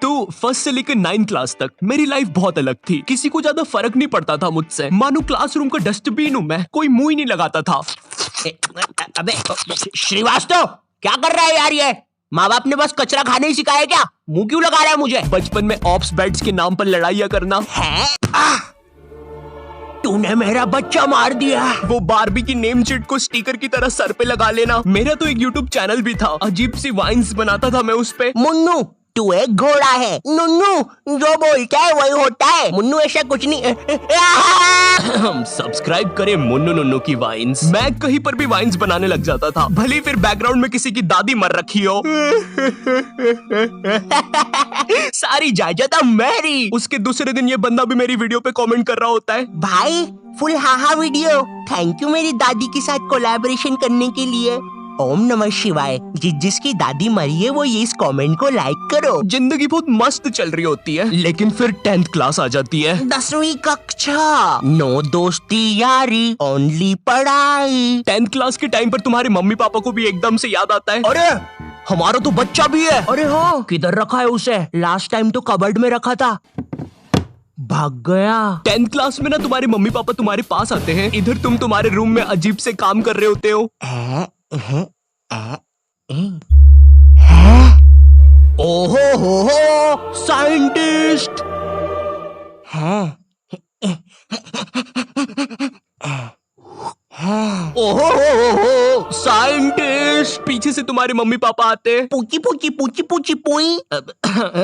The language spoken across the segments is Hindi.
तो फर्स्ट से लेकर 9 क्लास तक मेरी लाइफ बहुत अलग थी। किसी को ज्यादा फर्क नहीं पड़ता था मुझसे। मानो क्लासरूम का डस्टबिन हूँ मैं, कोई मुंह ही नहीं लगाता था। अबे श्रीवास्तव, क्या कर रहा है यार ये? माँ बाप ने बस कचरा खाने ही सिखाया क्या? मुंह क्यों लगा रहा है मुझे? बचपन में ऑप्स बेड्स के नाम पर लड़ाइयाँ करना। है? तूने मेरा बच्चा मार दिया। वो बारबी की नेम चिट को स्टिकर की तरह सर पे लगा लेना। मेरा तो एक यूट्यूब चैनल भी था, अजीब सी वाइन्स बनाता था मैं उस पे। मुन्नू, तू एक घोड़ा है। नुन्नू जो बोलता है वही होता है। मुन्नू ऐसा कुछ नहीं। सब्सक्राइब करें मुन्नू नुन्नू की वाइन्स। मैं कहीं पर भी वाइन्स बनाने लग जाता था, भले फिर बैकग्राउंड में किसी की दादी मर रखी हो। सारी जायदाद मेरी। उसके दूसरे दिन ये बंदा भी मेरी वीडियो पे कमेंट कर रहा होता है, भाई full haha video, thank you मेरी दादी के साथ कोलैबोरेशन करने के लिए। ओम नमः शिवाय। जिसकी दादी मरी है वो ये इस कमेंट को लाइक करो। जिंदगी बहुत मस्त चल रही होती है, लेकिन फिर 10th क्लास आ जाती है। 10वीं कक्षा, नो दोस्ती यारी, ओनली पढ़ाई। 10th क्लास के टाइम पर तुम्हारे मम्मी पापा को भी एकदम से याद आता है, अरे हमारा तो बच्चा भी है। अरे हाँ, किधर रखा है उसे? लास्ट टाइम तो कबर्ड में रखा था, भाग गया। 10th क्लास में ना तुम्हारे मम्मी पापा तुम्हारे पास आते हैं, इधर तुम तुम्हारे रूम में अजीब से काम कर रहे होते हो। ओहो हो साइंटिस्ट है। ओहो हो साइंटिस्ट। पीछे से तुम्हारे मम्मी पापा आते हैं। पूची पूची पूची पूची पुई।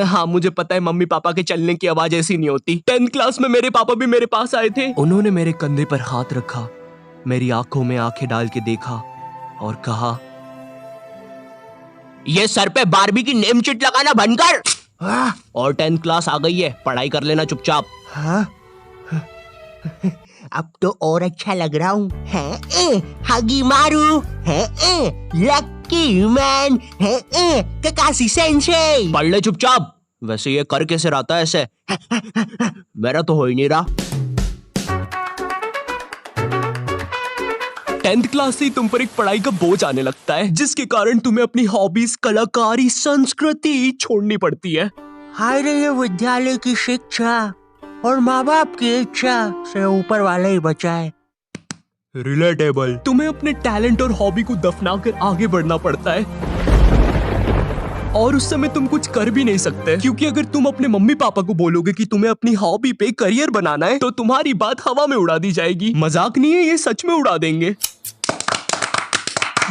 हाँ मुझे पता है मम्मी पापा के चलने की आवाज ऐसी नहीं होती। 10th क्लास में मेरे पापा भी मेरे पास आए थे। उन्होंने मेरे कंधे पर हाथ रखा, मेरी आंखों में आंखें डाल के देखा और कहा, ये सर पे बारबी की नेम चिट लगाना बंद कर। और 10th क्लास आ गई है, पढ़ाई कर लेना चुपचाप। हाँ? अब तो और अच्छा लग रहा हूँ। हगी मारू है, लकी मैन है, ककाशी सेंसेई। पढ़ ले चुपचाप। वैसे ये कर कैसे रहा था ऐसे? मेरा तो हो ही नहीं रहा। 10th क्लास से ही तुम पर एक पढ़ाई का बोझ आने लगता है, जिसके कारण तुम्हें अपनी हॉबीज, कलाकारी, संस्कृति छोड़नी पड़ती है। हाय रे, ये विद्यालय की शिक्षा और माँ बाप की इच्छा से ऊपर वाला ही बचाए। रिलेटेबल। तुम्हें अपने टैलेंट और हॉबी को दफना कर आगे बढ़ना पड़ता है, और उस समय तुम कुछ कर भी नहीं सकते, क्योंकि अगर तुम अपने मम्मी पापा को बोलोगे कि तुम्हें अपनी हॉबी पे करियर बनाना है, तो तुम्हारी बात हवा में उड़ा दी जाएगी। मजाक नहीं है, ये सच में उड़ा देंगे।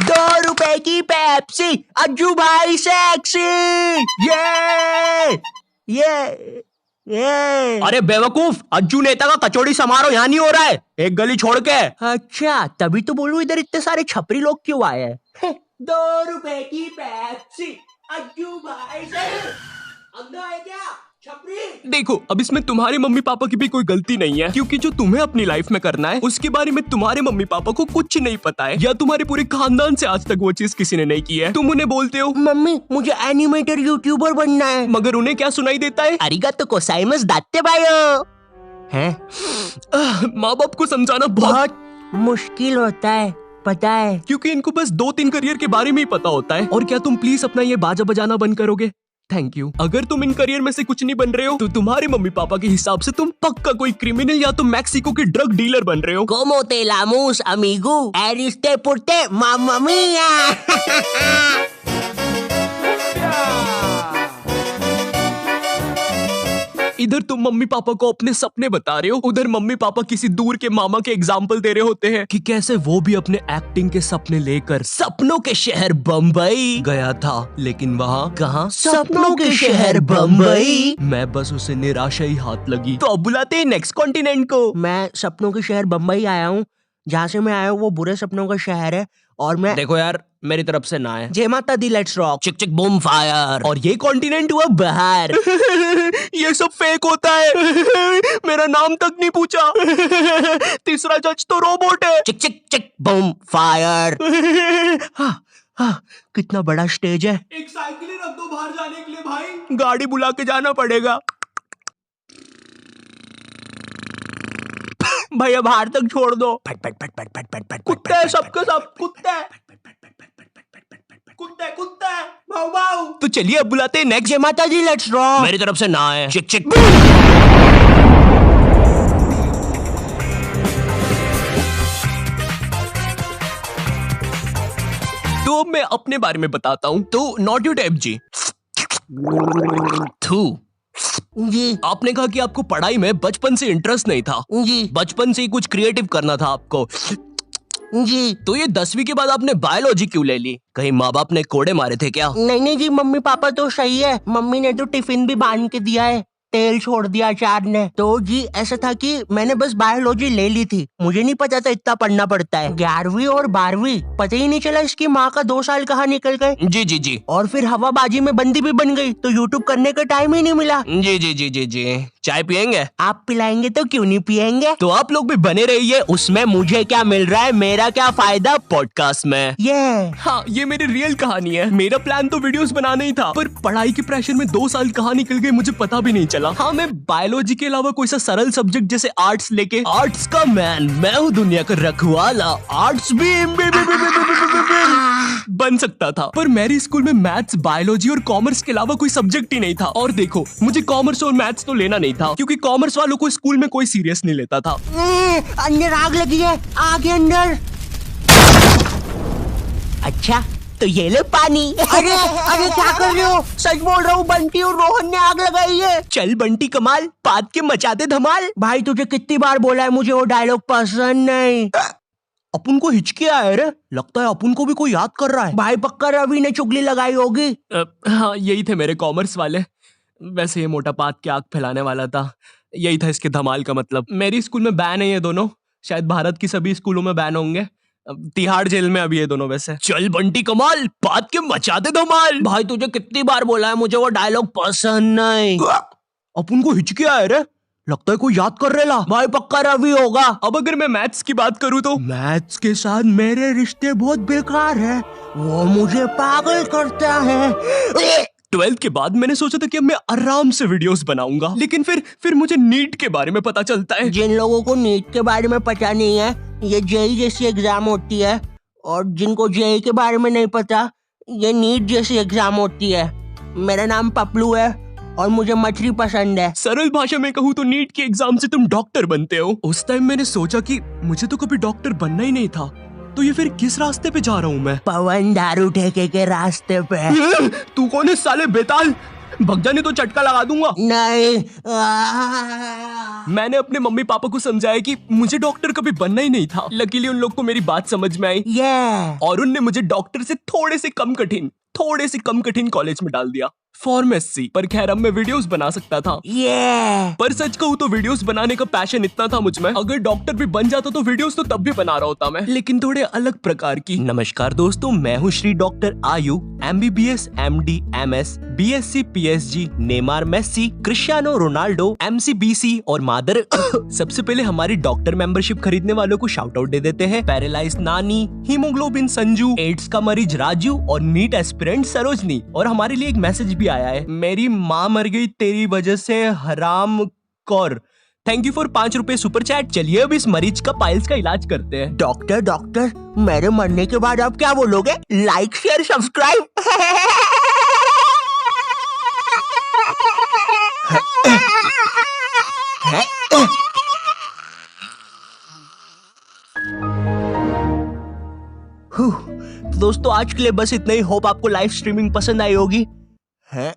2 रुपए की पेप्सी, अज्जू भाई सेक्सी। ये अरे बेवकूफ, अज्जू नेता का कचौड़ी समारोह यहाँ नहीं हो रहा है, एक गली छोड़ के। अच्छा, तभी तो बोलूं इधर इतने सारे छपरी लोग क्यों आए हैं। 2 रुपए की पेप्सी, अज्जू भाई से अंधा है क्या छपरी? देखो, अब इसमें तुम्हारे मम्मी पापा की भी कोई गलती नहीं है, क्योंकि जो तुम्हें अपनी लाइफ में करना है उसके बारे में तुम्हारे मम्मी पापा को कुछ नहीं पता है, या तुम्हारे पूरे खानदान से आज तक वो चीज किसी ने नहीं की है। तुम उन्हें बोलते हो, मम्मी मुझे एनिमेटर यूट्यूबर बनना है, मगर उन्हें क्या सुनाई देता है? अरिगातो गोजाइमासु दात्ते बायो। हैं? माँ बाप को समझाना बहुत मुश्किल होता है, पता है, क्योंकि इनको बस 2-3 करियर के बारे में ही पता होता है। और क्या तुम प्लीज अपना ये बाजा बजाना बंद करोगे? Thank you. अगर तुम इन करियर में से कुछ नहीं बन रहे हो, तो तुम्हारे मम्मी पापा के हिसाब से तुम पक्का कोई क्रिमिनल या तो मैक्सिको के ड्रग डीलर बन रहे हो। Como te llamamos, amigo? Eriste porte, mamma mia. इधर तुम मम्मी पापा को अपने सपने बता रहे हो, उधर मम्मी पापा किसी दूर के मामा के एग्जाम्पल दे रहे होते हैं कि कैसे वो भी अपने एक्टिंग के सपने लेकर सपनों के शहर बम्बई गया था, लेकिन वहाँ कहाँ? सपनों के शहर बम्बई। मैं बस उसे निराशा ही हाथ लगी। तो अब बुलाते हैं नेक्स्ट कॉन्टिनेंट को। मैं सपनों के शहर बम्बई आया हूँ। जहाँ से मैं आया हूँ वो बुरे सपनों का शहर है, और मैं देखो यार, मेरी तरफ से ना है। जय माता दी, लेट्स रॉक, चिक चिक बूम फायर। और ये कॉन्टिनेंट हुआ बाहर। ये सब फेक होता है। मेरा नाम तक नहीं पूछा। तीसरा जज तो रोबोट है। चिक चिक चिक बूम फायर। हाँ, कितना बड़ा स्टेज है। एक साइकिल ही रख दो बाहर जाने के लिए भाई। गाड़ी बुला के जाना पड़ेगा। भैया बाहर तक छोड़ दो। फट फट फट फट फट फट फट। कुत्ते सबके सब कुत्ते। कुत्ता है, कुत्ता है, भाऊ भाऊ। तो चलिए अब बुलाते हैं नेक्स्ट। जय माता दी, लेट्स ड्रॉ। मेरी तरफ से ना है। चिक चिक। तो अब मैं अपने बारे में बताता हूँ। तो नॉट यू टाइप जी। थू। जी आपने कहा कि आपको पढ़ाई में बचपन से इंटरेस्ट नहीं था, जी बचपन से ही कुछ क्रिएटिव करना था आपको। जी। तो ये 10वीं के बाद आपने बायोलॉजी क्यों ले ली? कहीं माँ बाप ने कोड़े मारे थे क्या? नहीं जी, मम्मी पापा तो सही है। मम्मी ने तो टिफिन भी बांध के दिया है, तेल छोड़ दिया अचार ने। तो जी ऐसा था कि मैंने बस बायोलॉजी ले ली थी, मुझे नहीं पता था इतना पढ़ना पड़ता है। 11वीं और 12वीं पता ही नहीं चला इसकी माँ का 2 साल कहाँ निकल गए। जी जी जी और फिर हवाबाजी में बंदी भी बन गई, तो यूट्यूब करने का टाइम ही नहीं मिला। जी जी जी जी जी। चाय पियेंगे? आप पिलाएंगे तो क्यों नहीं पियेंगे। तो आप लोग भी बने रहिए। उसमें मुझे क्या मिल रहा है, मेरा क्या फायदा पॉडकास्ट में। ये हाँ, ये मेरी रियल कहानी है। मेरा प्लान तो वीडियोस बनाना ही था, पर पढ़ाई के प्रेशर में 2 साल कहाँ निकल गए मुझे पता भी नहीं चला। हाँ, मैं बायोलॉजी के अलावा कोई सा सरल सब्जेक्ट जैसे आर्ट्स लेके, आर्ट्स का मैन मैं हूँ दुनिया का रखवाला, आर्ट्स भी बन सकता था। पर मेरे स्कूल में मैथ्स, बायोलॉजी और कॉमर्स के अलावा कोई सब्जेक्ट ही नहीं था। और देखो, मुझे कॉमर्स और मैथ्स तो लेना नहीं था, क्योंकि कॉमर्स वालों को स्कूल में कोई सीरियस नहीं लेता था। अंदर आग लगी है, आगे अंदर। अच्छा तो ये ले पानी। अरे अरे क्या कर रहे हो, सच बोल रहा हूँ, बंटी और रोहन ने आग लगाई है। चल बंटी कमाल, पाद के मचाते धमाल। भाई तुझे कितनी बार बोला है, मुझे वो डायलॉग पसंद नहीं। अपन को हिचकी आया रे, लगता है अपन को भी कोई याद कर रहा है। भाई पक्का रवि ने चुगली लगाई होगी। हाँ, यही थे मेरे कॉमर्स वाले। वैसे ये मोटा पाद के आग फैलाने वाला था, यही था इसके धमाल का मतलब। मेरी स्कूल में बैन है ये दोनों, शायद भारत की सभी स्कूलों में बैन होंगे। तिहाड़ जेल में अभी ये दोनों। वैसे चल बंटी कमाल, पाद के मचाते धमाल। भाई तुझे कितनी बार बोला है, मुझे वो डायलॉग पसंद नहीं। अपन को हिचकी आया रे, लगता है कोई याद कर रहा। भाई पक्का रवि होगा। अब अगर मैं मैथ्स की बात करूँ तो मैथ्स के साथ मेरे रिश्ते बहुत बेकार है, वो मुझे पागल करता है। 12th के बाद मैंने सोचा था कि अब मैं आराम से वीडियोस बनाऊंगा, लेकिन फिर मुझे नीट के बारे में पता चलता है। जिन लोगों को नीट के बारे में पता नहीं है, ये जेई जैसी एग्जाम होती है, और जिनको जेई के बारे में नहीं पता, ये नीट जैसी एग्जाम होती है। मेरा नाम पपलू है और मुझे मछली पसंद है। सरल भाषा में कहूँ तो नीट की एग्जाम से तुम डॉक्टर बनते हो। उस टाइम मैंने सोचा कि मुझे तो कभी डॉक्टर बनना ही नहीं था, तो ये फिर किस रास्ते पे जा रहा हूँ मैं? पवन दारू ठेके के रास्ते पे। तू कौन है साले बेताल, भग जाने तो चटका लगा दूंगा। नहीं। मैंने अपने मम्मी पापा को समझाया कि मुझे डॉक्टर कभी बनना ही नहीं था। लकीली उन लोग को मेरी बात समझ में आई, और उनने मुझे डॉक्टर से थोड़े से कम कठिन कॉलेज में डाल दिया, फार्मेसी। पर खैर अब मैं वीडियोस बना सकता था। पर सच कहूँ तो वीडियोस बनाने का पैशन इतना था मुझ में, अगर डॉक्टर भी बन जाता तो वीडियोस तो तब भी बना रहा होता मैं, लेकिन थोड़े अलग प्रकार की। नमस्कार दोस्तों, मैं हूँ Shri doctor Ayu, MBBS, MD, MS, BSc, PSG, Neymar, Messi, Cristiano Ronaldo, MC, BC और मादर। सबसे पहले हमारी डॉक्टर मेंबरशिप खरीदने वालों को शाउट आउट दे देते हैं। पैरालाइज नानी, हीमोग्लोबिन संजू, एड्स का मरीज राजू और नीट एस्पिरेंट सरोजनी। और हमारे लिए एक मैसेज भी आया है, मेरी माँ मर गई तेरी वजह से हराम कौर। थैंक यू फॉर 5 रुपए सुपर चैट। चलिए अब इस मरीज का पाइल्स का इलाज करते हैं। डॉक्टर मेरे मरने के बाद आप क्या बोलोगे? Like share subscribe. दोस्तों आज के लिए बस इतना ही। होप आपको लाइव स्ट्रीमिंग पसंद आई होगी। है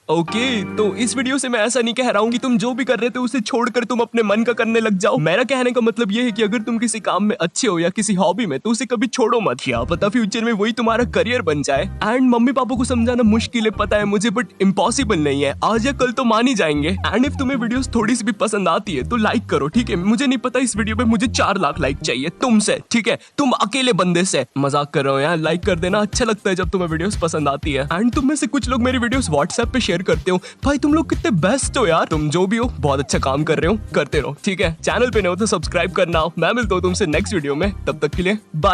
ओके, तो इस वीडियो से मैं ऐसा नहीं कह रहा हूँ कि तुम जो भी कर रहे थे उसे छोड़कर तुम अपने मन का करने लग जाओ। मेरा कहने का मतलब ये है कि अगर तुम किसी काम में अच्छे हो या किसी हॉबी में, तो उसे कभी छोड़ो मत। क्या पता फ्यूचर में वही तुम्हारा करियर बन जाए। एंड मम्मी पापा को समझाना मुश्किल है पता है मुझे, बट इम्पॉसिबल नहीं है। आज या कल तो मान ही जाएंगे। एंड इफ तुम्हें वीडियोस थोड़ी सी भी पसंद आती है तो लाइक करो, ठीक है? मुझे नहीं पता, इस वीडियो पे मुझे 4 लाख लाइक चाहिए तुमसे, ठीक है? तुम अकेले बंदे से। मजाक कर रहा हूँ यार, लाइक कर देना, अच्छा लगता है जब तुम्हें वीडियोस पसंद आती है। एंड तुम में से कुछ लोग मेरी वीडियोस व्हाट्सएप पे शेयर करते हो। भाई तुम लोग कितने बेस्ट हो यार। तुम जो भी हो बहुत अच्छा काम कर रहे हो, करते रहो, ठीक है? चैनल पे नहीं हो तो सब्सक्राइब करना। मैं मिलता हूँ तुमसे नेक्स्ट वीडियो में, तब तक के लिए बाय।